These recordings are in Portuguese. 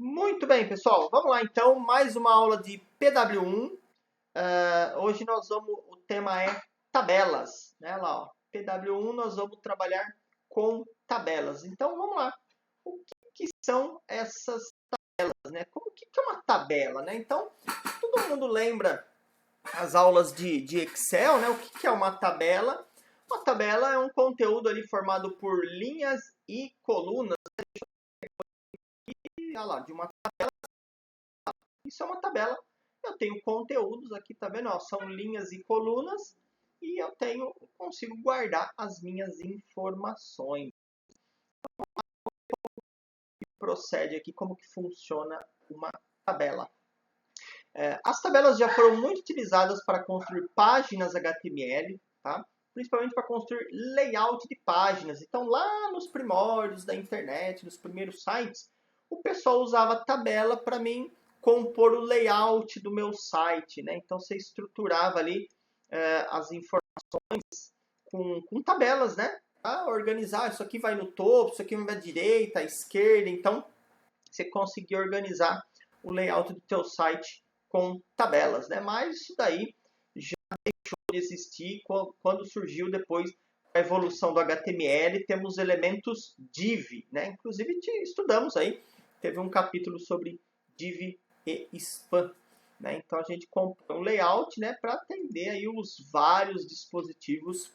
Muito bem, pessoal. Vamos lá, então. Mais uma aula de PW1. Hoje o tema é tabelas. Né? Lá, ó, PW1 nós vamos trabalhar com tabelas. Então, vamos lá. O que são essas tabelas? Né? O que é uma tabela? Né? Então, todo mundo lembra as aulas de Excel, né? O que é uma tabela? Uma tabela é um conteúdo ali formado por linhas e colunas. Olha lá, de uma Isso é uma tabela. Eu tenho conteúdos aqui, tá vendo? Ó, são linhas e colunas e consigo guardar as minhas informações. Procede aqui como que funciona uma tabela. As tabelas já foram muito utilizadas para construir páginas HTML, tá? Principalmente para construir layout de páginas. Então, lá nos primórdios da internet, nos primeiros sites, o pessoal usava tabela para mim compor o layout do meu site, né? Então, você estruturava ali as informações com tabelas, né? Para organizar, isso aqui vai no topo, isso aqui vai à direita, à esquerda. Então, você conseguia organizar o layout do teu site com tabelas, né? Mas isso daí já deixou de existir quando surgiu depois a evolução do HTML, temos elementos div, né? Inclusive estudamos aí, teve um capítulo sobre div e span, né? Então a gente comprou um layout, né, para atender aí os vários dispositivos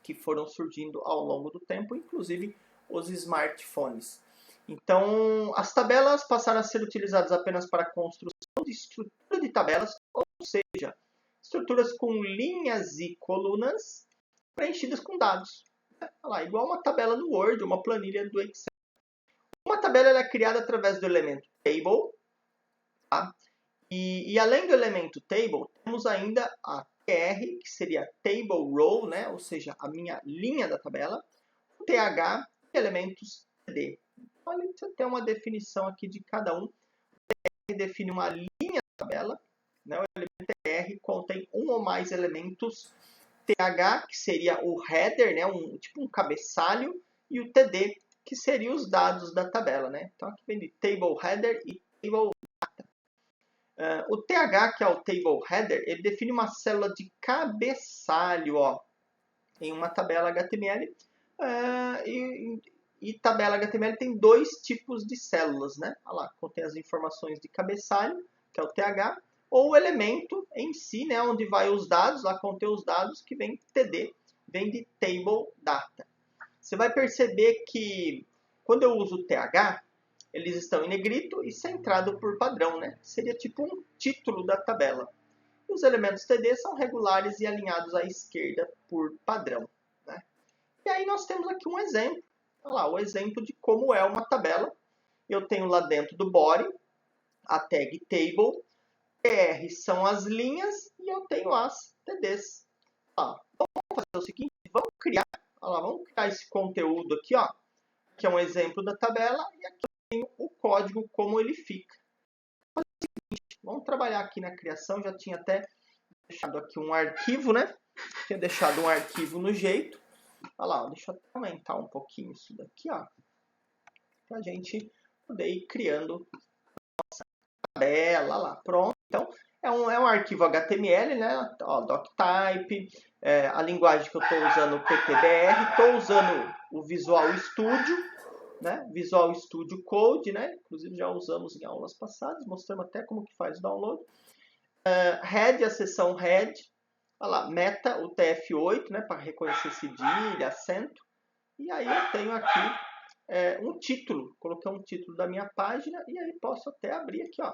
que foram surgindo ao longo do tempo, inclusive os smartphones. Então, as tabelas passaram a ser utilizadas apenas para a construção de estrutura de tabelas, ou seja, estruturas com linhas e colunas preenchidas com dados. Olha lá, igual uma tabela no Word, uma planilha do Excel. Uma tabela é criada através do elemento table, tá? E além do elemento table, temos ainda a TR, que seria table row, né? Ou seja, a minha linha da tabela, o TH e elementos TD. Olha, você tem uma definição aqui de cada um. O TR define uma linha da tabela, né? O elemento TR contém um ou mais elementos. TH, que seria o header, né? Tipo um cabeçalho, e o TD, que seria os dados da tabela, né? Então aqui vem de table header e table o TH, que é o Table Header, ele define uma célula de cabeçalho ó, em uma tabela HTML. E tabela HTML tem dois tipos de células, né? Olha lá, contém as informações de cabeçalho, que é o TH, ou o elemento em si, né, onde vai os dados, lá contém os dados, que vem TD, vem de Table Data. Você vai perceber que quando eu uso o TH, eles estão em negrito e centrado por padrão, né? Seria tipo um título da tabela. E os elementos TD são regulares e alinhados à esquerda por padrão, né? E aí nós temos aqui um exemplo. Olha lá, o exemplo de como é uma tabela. Eu tenho lá dentro do body a tag table, TR são as linhas e eu tenho as TDs. Vamos fazer o seguinte, vamos criar esse conteúdo aqui, ó, que é um exemplo da tabela, e aqui o código como ele fica. Vamos trabalhar aqui na criação, já tinha até deixado aqui um arquivo, né? Tinha deixado um arquivo no jeito. Olha lá, deixa eu aumentar um pouquinho isso daqui, ó. Pra gente poder ir criando nossa tabela lá. Pronto. Então, é um arquivo HTML, né? Ó, doctype, a linguagem que eu estou usando, o PTBR. Estou usando o Visual Studio, né? Visual Studio Code, né? Inclusive já usamos em aulas passadas, mostramos até como que faz o download. Head, a seção Head. Olha lá, Meta, o TF8, né? Para reconhecer cedilha, acento. E aí eu tenho aqui um título. Coloquei um título da minha página e aí posso até abrir aqui, ó.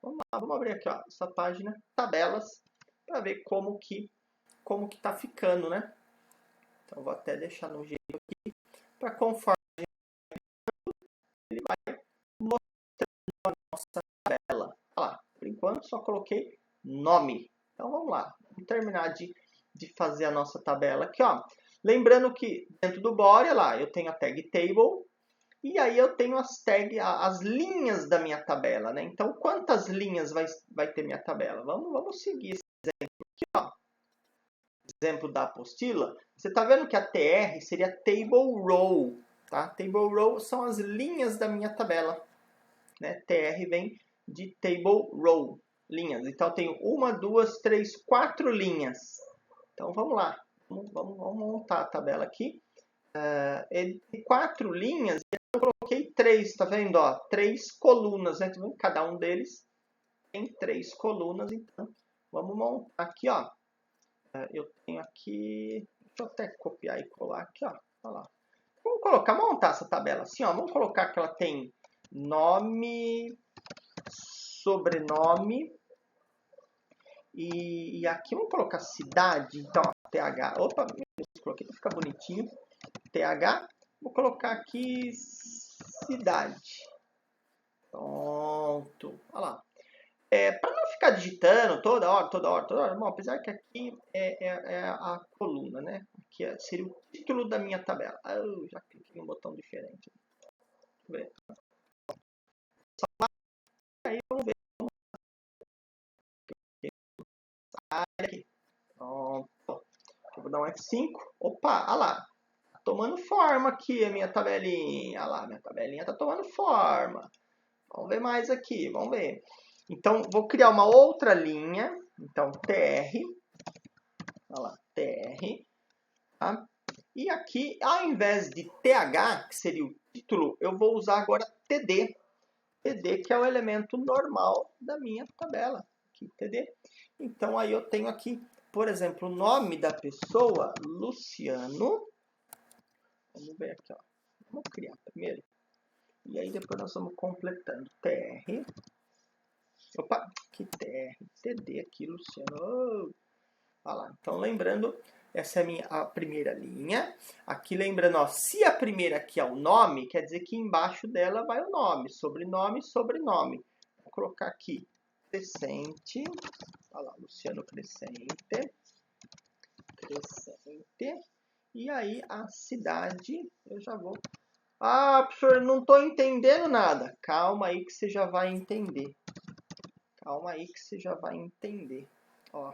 Vamos abrir aqui, ó, essa página, tabelas, para ver como que tá ficando, né? Então vou até deixar no jeito aqui, para conforme ele vai mostrando a nossa tabela. Olha lá, por enquanto só coloquei nome. Então vamos lá, vamos terminar de fazer a nossa tabela aqui, ó. Lembrando que dentro do body, lá, eu tenho a tag table e aí eu tenho as linhas da minha tabela, né? Então quantas linhas vai ter minha tabela? Vamos seguir esse exemplo aqui, ó. Exemplo da apostila. Você está vendo que a TR seria table row, tá? Table row são as linhas da minha tabela. né? TR vem de table row, linhas. Então, eu tenho 1, 2, 3, 4 linhas. Então, vamos lá. Vamos montar a tabela aqui. Ele tem 4 linhas, eu coloquei 3, tá vendo? Ó, 3 colunas, né? Cada um deles tem 3 colunas, então vamos montar aqui, ó. Eu tenho aqui, deixa eu até copiar e colar aqui, ó. Olha lá. Vamos montar essa tabela assim, ó. Vamos colocar que ela tem nome, sobrenome e aqui vamos colocar cidade, então, ó, TH. Opa, coloquei para ficar bonitinho. TH, vou colocar aqui cidade. Pronto, olha lá. Para não ficar digitando toda hora, bom, apesar que aqui é a coluna, né? Aqui seria o título da minha tabela. Já cliquei em um botão diferente. Deixa eu ver. Aí vamos ver. Aqui. Pronto. Eu vou dar um F5. Opa, olha lá. Tá tomando forma aqui a minha tabelinha. Olha lá, minha tabelinha tá tomando forma. Vamos ver mais aqui, vamos ver. Então, vou criar uma outra linha. Então, TR. Olha lá, TR. Tá? E aqui, ao invés de TH, que seria o título, eu vou usar agora TD. TD, que é o elemento normal da minha tabela. Aqui, TD. Então, aí eu tenho aqui, por exemplo, o nome da pessoa, Luciano. Vamos ver aqui, ó. Vamos criar primeiro. E aí depois nós vamos completando. TR. Opa, que TR. TD aqui, Luciano. Olha lá. Então, lembrando, essa é a primeira linha. Aqui, lembrando, ó, se a primeira aqui é o nome, quer dizer que embaixo dela vai o nome. Sobrenome, sobrenome. Vou colocar aqui, Crescente. Olha lá, Luciano Crescente. Crescente. E aí, a cidade, eu já vou... Ah, professor, não estou entendendo nada. Calma aí que você já vai entender. Calma aí que você já vai entender. Ó.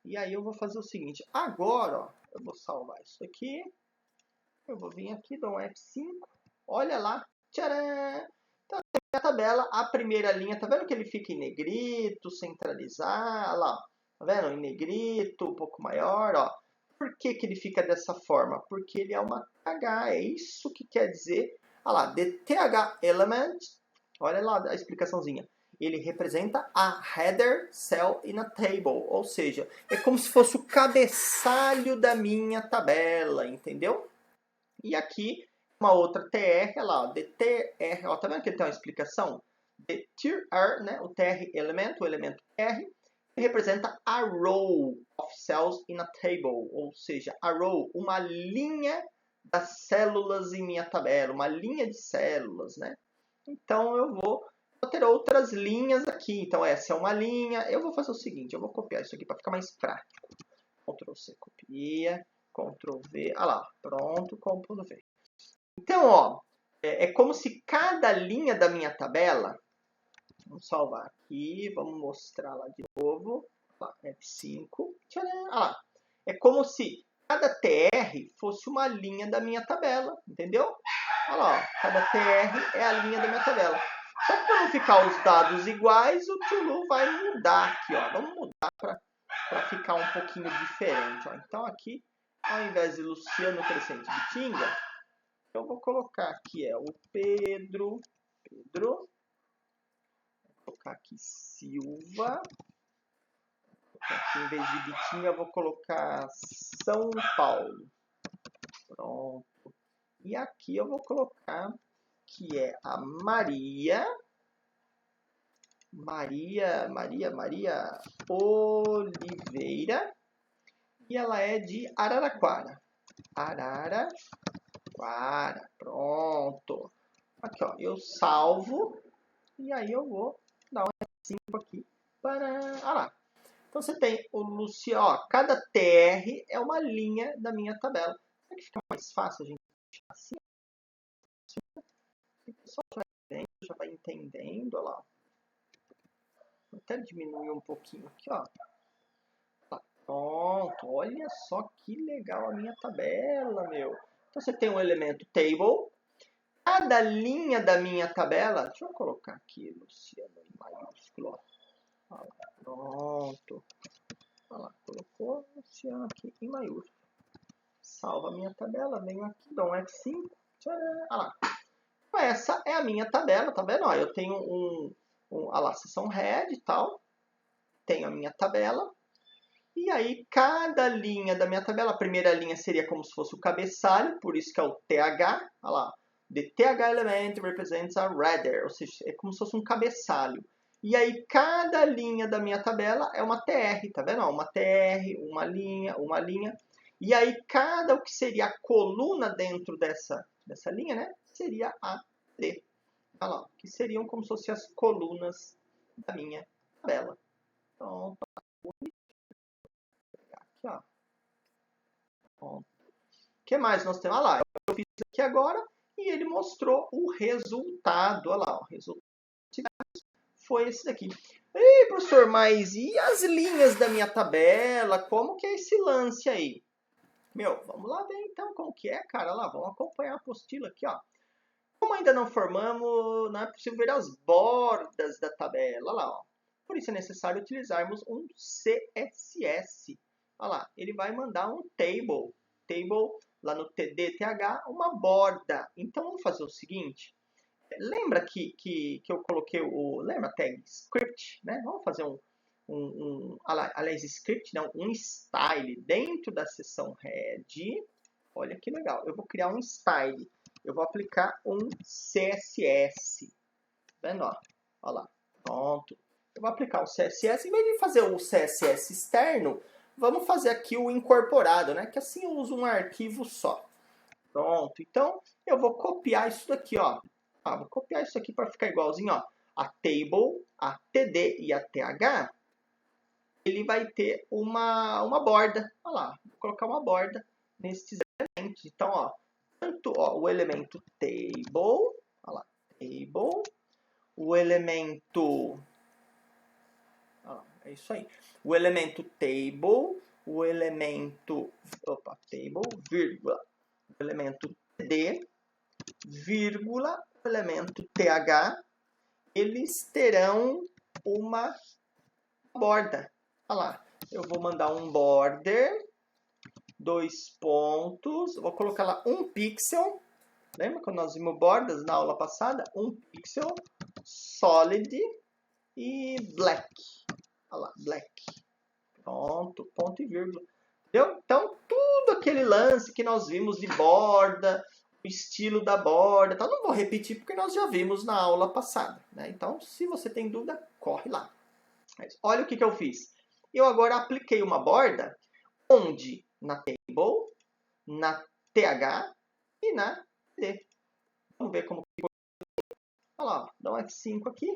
E aí eu vou fazer o seguinte. Agora, ó, eu vou salvar isso aqui. Eu vou vir aqui, dou um F5. Olha lá. Tcharam! Então, a tabela, a primeira linha, tá vendo que ele fica em negrito, centralizar? Olha lá. Tá vendo? Em negrito, um pouco maior, ó. Por que que ele fica dessa forma? Porque ele é uma TH. É isso que quer dizer. Olha lá. The TH element. Olha lá a explicaçãozinha. Ele representa a header cell in a table, ou seja, é como se fosse o cabeçalho da minha tabela, entendeu? E aqui, uma outra TR, olha lá, the TR, ó, tá vendo que ele tem uma explicação? The TR, né, o TR elemento, o elemento TR, representa a row of cells in a table, ou seja, a row, uma linha das células em minha tabela, uma linha de células, né? Então, eu vou ter outras linhas aqui. Então, essa é uma linha. Eu vou fazer o seguinte, eu vou copiar isso aqui para ficar mais prático. Ctrl C, copia. Ctrl V. Ah lá, pronto, Ctrl V. Então, ó, é como se cada linha da minha tabela... Vamos salvar aqui, vamos mostrar lá de novo. Lá, F5. Tcharam, ah lá. É como se cada TR fosse uma linha da minha tabela, entendeu? Olha lá, ó, cada TR é a linha da minha tabela. Só que para não ficar os dados iguais, o Tulu vai mudar aqui, ó. Vamos mudar para ficar um pouquinho diferente, ó. Então aqui, ao invés de Luciano Crescente Bitinga, eu vou colocar aqui o Pedro. Vou colocar aqui Silva. Aqui, em vez de Bitinga, eu vou colocar São Paulo. Pronto. E aqui eu vou colocar que é a Maria Oliveira. E ela é de Araraquara. Araraquara. Pronto. Aqui, ó. Eu salvo. E aí eu vou dar um F5 aqui. Para... Ah lá. Então você tem o Luciano. Ó, cada TR é uma linha da minha tabela. Será que fica mais fácil a gente deixar assim? O pessoal já vai entendendo. Olha lá. Vou até diminuir um pouquinho aqui, ó. Pronto, olha só que legal a minha tabela, meu. Então você tem um elemento table. cada linha da minha tabela, deixa eu colocar aqui, Luciano, em maiúsculo, ó. Olha lá, pronto. Olha lá, colocou Luciano aqui em maiúsculo. Salva a minha tabela, venho aqui, dou um F5, tcharam, olha lá. Essa é a minha tabela, tá vendo? Ó, eu tenho olha lá, seção head e tal, tenho a minha tabela, e aí cada linha da minha tabela, a primeira linha seria como se fosse o cabeçalho, por isso que é o TH, olha lá, the TH element represents a header, ou seja, é como se fosse um cabeçalho. E aí cada linha da minha tabela é uma TR, tá vendo? Ó, uma TR, uma linha. E aí cada o que seria a coluna dentro dessa linha, né? Seria a D. Olha lá, que seriam como se fossem as colunas da minha tabela. Então, aqui, ó. O que mais nós temos? Olha lá, eu fiz aqui agora e ele mostrou o resultado. Olha lá, o resultado foi esse daqui. Ei, professor, mas e as linhas da minha tabela? Como que é esse lance aí? Meu, vamos lá ver então como que é, cara. Olha lá, vamos acompanhar a apostila aqui, ó. Como ainda não formamos, não é possível ver as bordas da tabela. Olha lá, ó. Por isso é necessário utilizarmos um CSS. Olha lá, ele vai mandar um table. Table, lá no TDTH, uma borda. Então, vamos fazer o seguinte. Lembra que eu coloquei o... Lembra a tag script, né? Vamos fazer aliás, script não, um style dentro da seção head. Olha que legal. Eu vou criar um style. Eu vou aplicar um CSS. Tá vendo? Ó? Olha lá. Pronto. Eu vou aplicar o CSS. Em vez de fazer o CSS externo, vamos fazer aqui o incorporado, né? Que assim eu uso um arquivo só. Pronto. Então, eu vou copiar isso daqui, ó. Vou copiar isso aqui para ficar igualzinho, ó. A table, a TD e a TH, ele vai ter uma borda. Olha lá. Vou colocar uma borda nesses elementos. Então, ó. Tanto o elemento table, olha lá, table, o elemento, é isso aí, o elemento table, o elemento, table, vírgula, o elemento td, vírgula, o elemento th, eles terão uma borda. Olha lá, eu vou mandar um border, 2 pontos, vou colocar lá 1 pixel. Lembra quando nós vimos bordas na aula passada? 1 pixel, solid e black. Olha lá, black. Pronto, ponto e vírgula. Entendeu? Então, tudo aquele lance que nós vimos de borda, o estilo da borda, então não vou repetir porque nós já vimos na aula passada. Né? Então, se você tem dúvida, corre lá. Mas olha o que eu fiz. Eu agora apliquei uma borda onde na table, na TH e na TD. Vamos ver como ficou. Olha lá, dá um F5 aqui.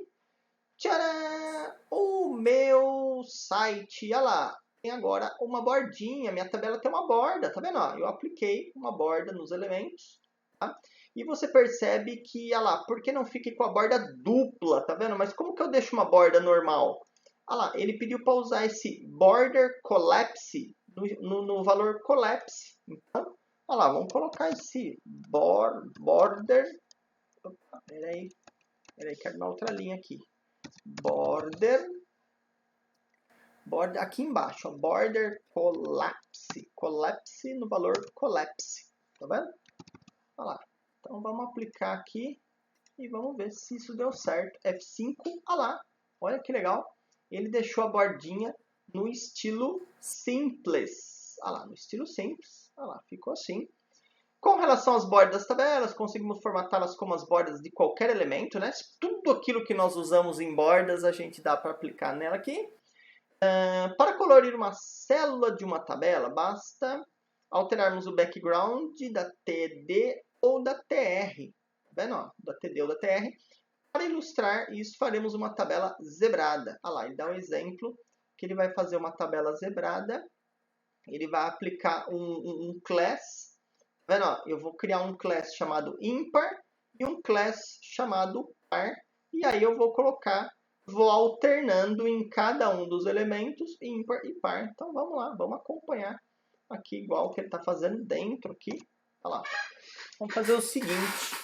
Tcharam! O meu site, olha lá, tem agora uma bordinha. Minha tabela tem uma borda, tá vendo? Eu apliquei uma borda nos elementos. Tá? E você percebe que, olha lá, por que não fique com a borda dupla, tá vendo? Mas como que eu deixo uma borda normal? Olha lá, ele pediu para usar esse border collapse no valor collapse. Então, olha lá, vamos colocar esse border. Opa, peraí, quero na outra linha aqui. Border aqui embaixo, ó, border collapse no valor collapse. Tá vendo? Olha lá. Então vamos aplicar aqui e vamos ver se isso deu certo. F5, olha lá. Olha que legal. Ele deixou a bordinha no estilo simples. Olha lá, no estilo simples. Olha lá, ficou assim. Com relação às bordas das tabelas, conseguimos formatá-las como as bordas de qualquer elemento, né? Tudo aquilo que nós usamos em bordas, a gente dá para aplicar nela aqui. Para colorir uma célula de uma tabela, basta alterarmos o background da TD ou da TR. Tá vendo? Ó, da TD ou da TR. Para ilustrar isso, faremos uma tabela zebrada. Olha lá, ele dá um exemplo que ele vai fazer uma tabela zebrada. Ele vai aplicar um class. Tá vendo? Ó, eu vou criar um class chamado ímpar e um class chamado par. E aí eu vou alternando em cada um dos elementos ímpar e par. Então vamos lá, vamos acompanhar aqui igual que ele está fazendo dentro aqui. Olha lá. Vamos fazer o seguinte.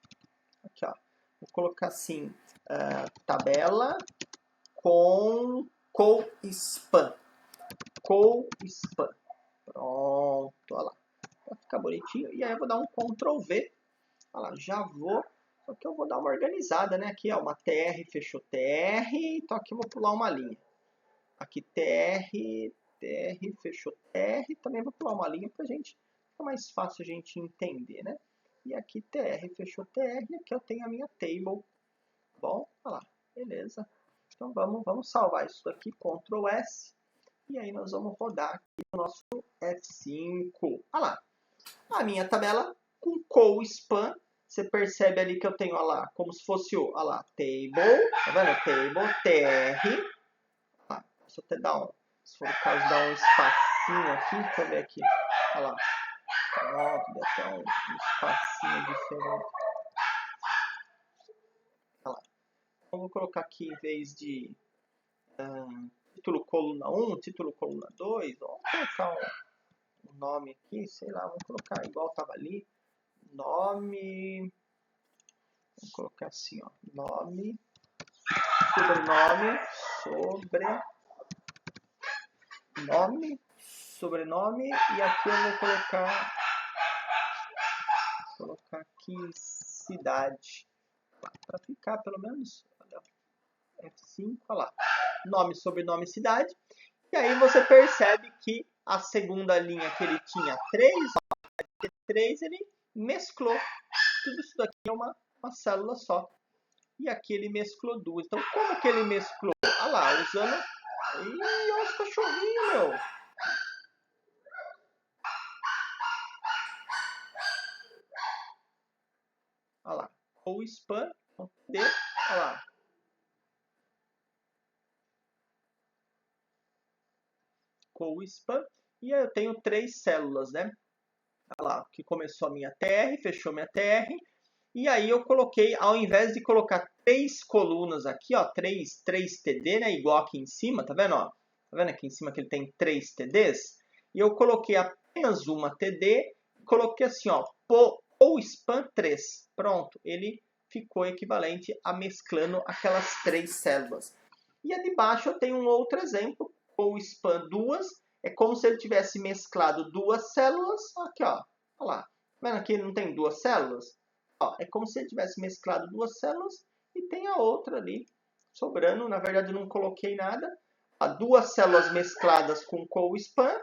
Aqui, ó. Vou colocar assim, tabela com CoSpan. CoSpan. Pronto, olha lá. Vai ficar bonitinho. E aí eu vou dar um Ctrl V. Olha lá, já vou. Só que eu vou dar uma organizada, né? Aqui, ó, uma TR, fechou TR. Então aqui eu vou pular uma linha. Aqui TR, fechou TR. Também vou pular uma linha pra gente. Fica mais fácil a gente entender, né? E aqui TR, fechou TR. E aqui eu tenho a minha table. Bom, olha lá. Beleza. Então vamos salvar isso daqui. Ctrl S. E aí nós vamos rodar aqui o nosso F5. Olha lá. A minha tabela com CoSpan. Você percebe ali que eu tenho, olha lá, como se fosse o, olha lá, table. Tá vendo? Table, TR. Ah, deixa eu até dar se for o caso, dar um espacinho aqui. Deixa eu ver aqui. Olha lá. Pronto, deu até um espacinho diferente. Olha lá. Então, vou colocar aqui, em vez de título coluna 1, título coluna 2, vamos colocar um nome aqui, sei lá, vamos colocar igual estava ali. Nome. Vamos colocar assim, ó. Nome. Sobrenome. E aqui eu vou colocar aqui cidade. Para ficar pelo menos. Olha, F5, olha lá. Nome, sobrenome, cidade. E aí você percebe que a segunda linha que ele tinha 3, ele mesclou. Tudo isso daqui é uma célula só. E aqui ele mesclou duas. Então, como que ele mesclou? Olha lá, usando... Ih, olha os cachorrinhos, meu! Olha lá. CoSpan. Olha lá. CoSpan. E aí eu tenho 3 células, né? Olha lá, que começou a minha TR, fechou minha TR. E aí eu coloquei, ao invés de colocar 3 colunas aqui, ó, 3 TD, né? Igual aqui em cima, tá vendo, ó? Tá vendo aqui em cima que ele tem 3 TDs? E eu coloquei apenas uma TD, coloquei assim, ó, CoSpan 3. Pronto, ele ficou equivalente a mesclando aquelas 3 células. E a de baixo eu tenho um outro exemplo, CoSpan 2, é como se ele tivesse mesclado 2 células, aqui, ó, olha lá. Tá vendo aqui não tem 2 células? Ó, é como se ele tivesse mesclado 2 células e tem a outra ali sobrando. Na verdade, eu não coloquei nada. Ó, 2 células mescladas com CoSpan.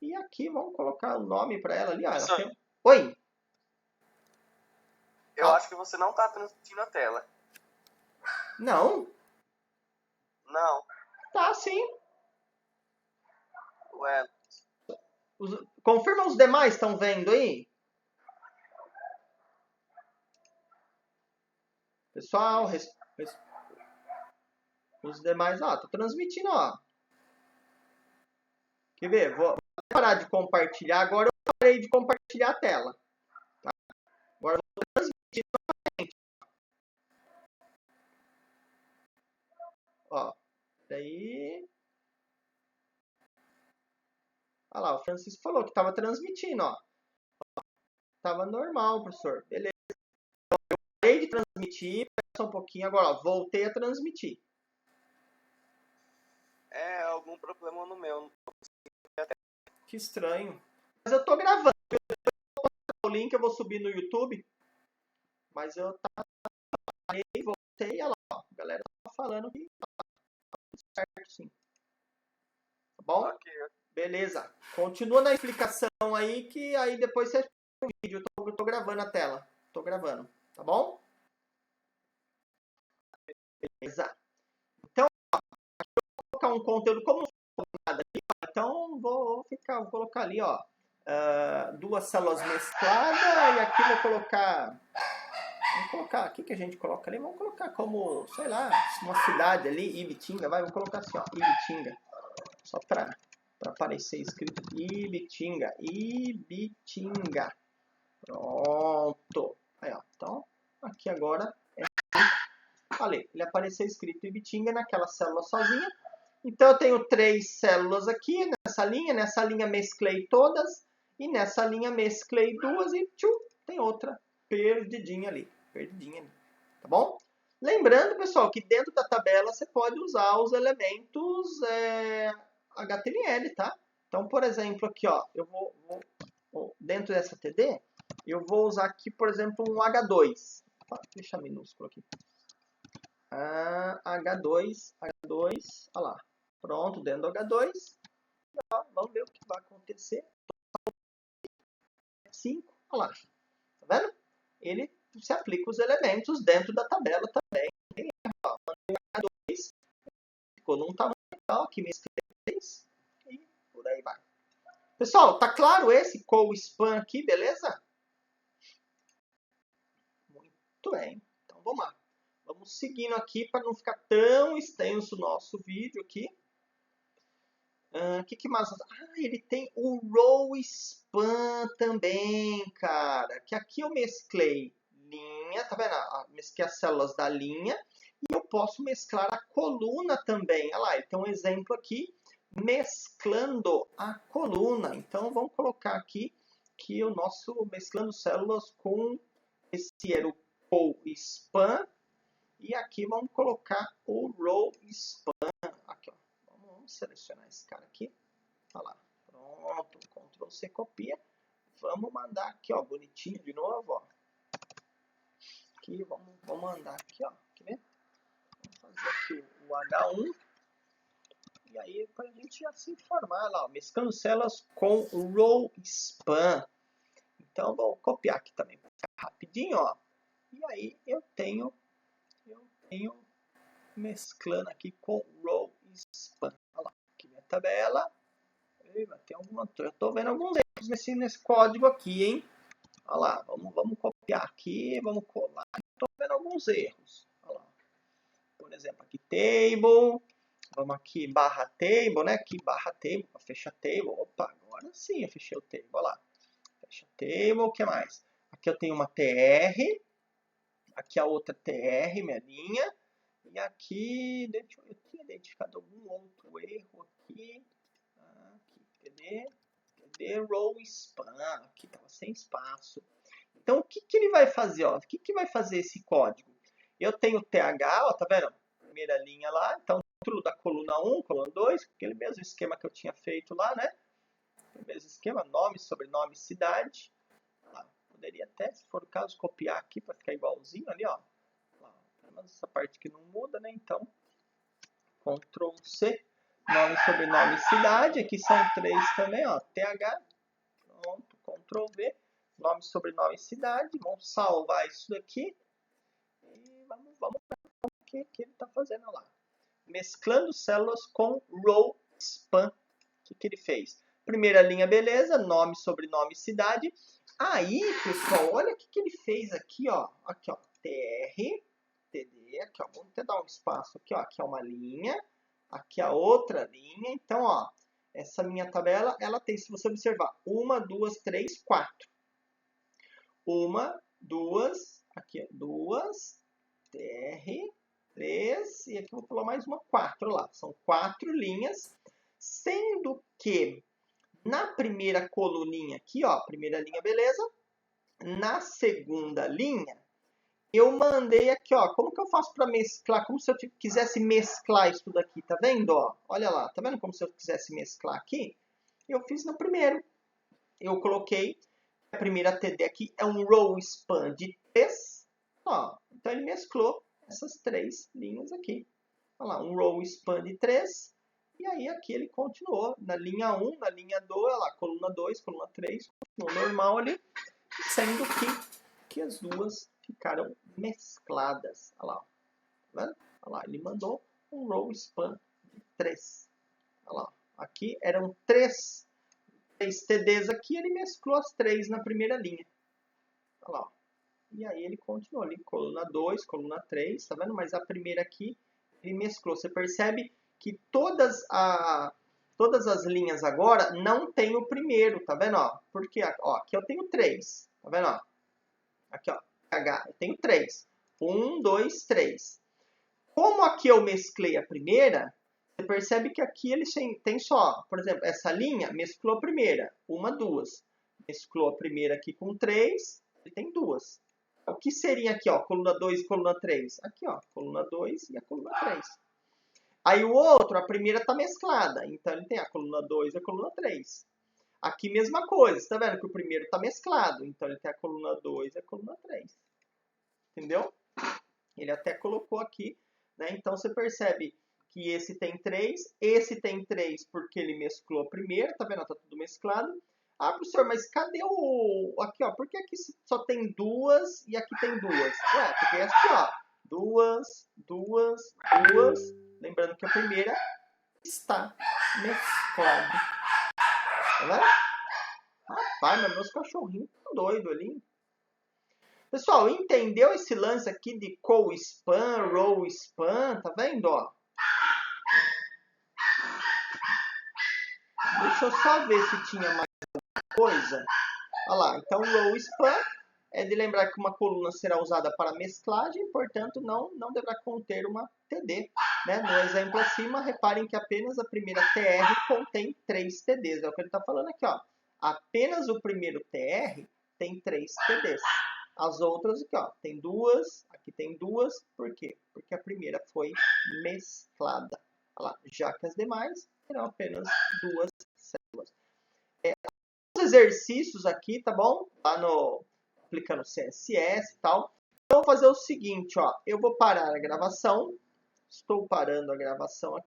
E aqui vamos colocar o nome para ela ali. Ó, ela tem... Oi? Eu acho que você não está transmitindo a tela. Não? Não. Tá sim. Ué. Confirma os demais estão vendo aí? Pessoal, os demais, ó, tô transmitindo, ó. Quer ver? Vou parar de compartilhar. Agora eu parei de compartilhar a tela. Tá? Agora eu vou transmitir novamente. Ó, daí... Olha lá, o Francisco falou que estava transmitindo, ó. Tava normal, professor. Beleza. Eu parei de transmitir, só um pouquinho. Agora, ó, voltei a transmitir. É algum problema no meu. Que estranho. Mas eu tô gravando. O link eu vou subir no YouTube. Mas eu parei, voltei. Olha lá, ó. A galera tá falando que tá tudo certo, sim. Tá bom? Okay. Beleza. Continua na explicação aí, que aí depois você o vídeo. Eu tô gravando a tela. Tô gravando. Tá bom? Beleza. Então, ó, aqui eu vou colocar um conteúdo como nada aqui. Então, vou colocar ali, ó. 2 células mescladas. E aqui vou colocar... Vamos colocar... O que a gente coloca ali? Vamos colocar como, sei lá, uma cidade ali. Ibitinga. Vamos colocar assim, ó. Ibitinga. Só para aparecer escrito Ibitinga. Ibitinga. Pronto. Aí, ó. Então, aqui agora é... Falei, ele apareceu escrito Ibitinga naquela célula sozinha. Então, eu tenho 3 células aqui nessa linha mesclei todas, e nessa linha mesclei 2 e tchum, tem outra perdidinha ali. Perdidinha ali, tá bom? Lembrando, pessoal, que dentro da tabela você pode usar os elementos HTML, tá? Então, por exemplo, aqui, ó, eu vou dentro dessa TD, eu vou usar aqui, por exemplo, um H2. Deixa eu deixar minúsculo aqui. H2, olha lá. Pronto, dentro do H2. Ó, vamos ver o que vai acontecer. 5, olha lá. Tá vendo? Ele se aplica os elementos dentro da tabela também. Ó, H2 ficou num tamanho tal, aqui mesclei 3 e por aí vai. Pessoal, tá claro esse co-span aqui, beleza? Muito bem. Então vamos lá. Vamos seguindo aqui para não ficar tão extenso o nosso vídeo aqui. Que mais? Ele tem o row span também, cara. Que aqui eu mesclei linha, tá vendo? Mesclei as células da linha. E eu posso mesclar a coluna também. Olha lá, ele tem um exemplo aqui, mesclando a coluna. Então, vamos colocar aqui que o nosso mesclando células com esse era o co-span. E aqui vamos colocar o row span. Aqui, ó. Vamos selecionar esse cara aqui. Olha lá. Pronto. Ctrl C, copia. Vamos mandar aqui, ó. Bonitinho de novo, ó. Aqui, vamos mandar aqui, ó. Quer ver? Vamos fazer aqui o H1. E aí, para a gente já se informar lá, ó. Mesclando células com o row span. Então, vou copiar aqui também para ficar rapidinho, ó. E aí, eu tenho mesclando aqui com row span. Olha lá, aqui minha tabela. Tem eu estou vendo alguns erros nesse código aqui, hein? Olha lá, vamos copiar aqui, vamos colar. Estou vendo alguns erros. Olha lá. Por exemplo, aqui table. Vamos aqui barra table, né? Aqui barra table, fecha table. Opa, agora sim eu fechei o table. Olha lá. Fecha table, o que mais? Aqui eu tenho uma TR. Aqui a outra TR, minha linha. E aqui, eu tinha identificado algum outro erro aqui. Cadê row span? Aqui estava sem espaço. Então, o que ele vai fazer? Ó? O que vai fazer esse código? Eu tenho TH, ó, tá vendo? Primeira linha lá. Então, dentro da coluna 1, coluna 2, aquele mesmo esquema que eu tinha feito lá, né? O mesmo esquema, nome, sobrenome, cidade. Lá, poderia até, se for o caso, copiar aqui para ficar igualzinho ali, ó. Mas essa parte que não muda, né? Então, Ctrl C, nome, sobrenome, cidade. Aqui são 3 também, ó. TH, pronto, Ctrl V, nome, sobrenome, cidade. Vamos salvar isso daqui. E vamos ver o que ele está fazendo lá. Mesclando células com row span. O que ele fez? Primeira linha, beleza. Nome, sobrenome, cidade. Aí, pessoal, olha o que ele fez aqui, ó. Aqui, ó. TR, TD. Aqui, ó. Vamos até dar um espaço aqui, ó. Aqui é uma linha. Aqui é a outra linha. Então, ó. Essa minha tabela, ela tem, se você observar, 1, 2, 3, 4. 1, 2, aqui, 2, TR, 3, e aqui eu vou pular mais uma 4 lá. São 4 linhas, sendo que na primeira coluninha aqui, ó, primeira linha, beleza? Na segunda linha, eu mandei aqui, ó, como que eu faço para mesclar? Como se eu quisesse mesclar isso daqui, tá vendo? Ó? Olha lá, tá vendo como se eu quisesse mesclar aqui? Eu fiz no primeiro. Eu coloquei, a primeira TD aqui é um row span de 3, ó, então ele mesclou essas 3 linhas aqui. Olha lá, um row span de 3, e aí aqui ele continuou na linha 1, na linha 2, olha lá, coluna 2, coluna 3, continuou normal ali, sendo que as duas ficaram mescladas. Olha lá, tá vendo? Olha lá, ele mandou um row span de 3. Olha lá, aqui eram 3 TDs aqui, ele mesclou as 3 na primeira linha. Olha lá, ó. E aí ele continuou ali, coluna 2, coluna 3, tá vendo? Mas a primeira aqui, ele mesclou. Você percebe que todas as linhas agora não tem o primeiro, tá vendo? Ó, porque ó, aqui eu tenho 3, tá vendo? Ó? Aqui, ó, H, eu tenho 3. 1, 2, 3. Como aqui eu mesclei a primeira, você percebe que aqui ele tem só, por exemplo, essa linha mesclou a primeira, 1, 2. Mesclou a primeira aqui com 3, ele tem 2. O que seria aqui, ó, coluna 2 e coluna 3? Aqui, ó, coluna 2 e a coluna 3. Aí o outro, a primeira está mesclada, então ele tem a coluna 2 e a coluna 3. Aqui mesma coisa, você está vendo que o primeiro está mesclado, então ele tem a coluna 2 e a coluna 3. Entendeu? Ele até colocou aqui, né? Então você percebe que esse tem 3 porque ele mesclou primeiro, tá vendo? Tá tudo mesclado. Ah, professor, mas cadê o... Aqui, ó, por que aqui só tem 2 e aqui tem 2? Ué, porque aqui, ó, 2, 2, 2. Lembrando que a primeira está mesclada. Tá vendo? Rapaz, mas meus cachorrinhos estão doidos ali. Pessoal, entendeu esse lance aqui de co-span, row-span? Tá vendo, ó? Deixa eu só ver se tinha mais alguma coisa. Olha lá, então row-span é de lembrar que uma coluna será usada para mesclagem, portanto não deverá conter uma TD. Né? No exemplo acima, reparem que apenas a primeira TR contém 3 TDs. É o que ele está falando aqui, ó. Apenas o primeiro TR tem 3 TDs. As outras aqui, ó, tem 2, aqui tem 2, por quê? Porque a primeira foi mesclada. Olha lá, já que as demais terão apenas 2 células. Os exercícios aqui, tá bom? Lá no aplicando CSS e tal. Então, eu vou fazer o seguinte, ó, eu vou parar a gravação. Estou parando a gravação aqui.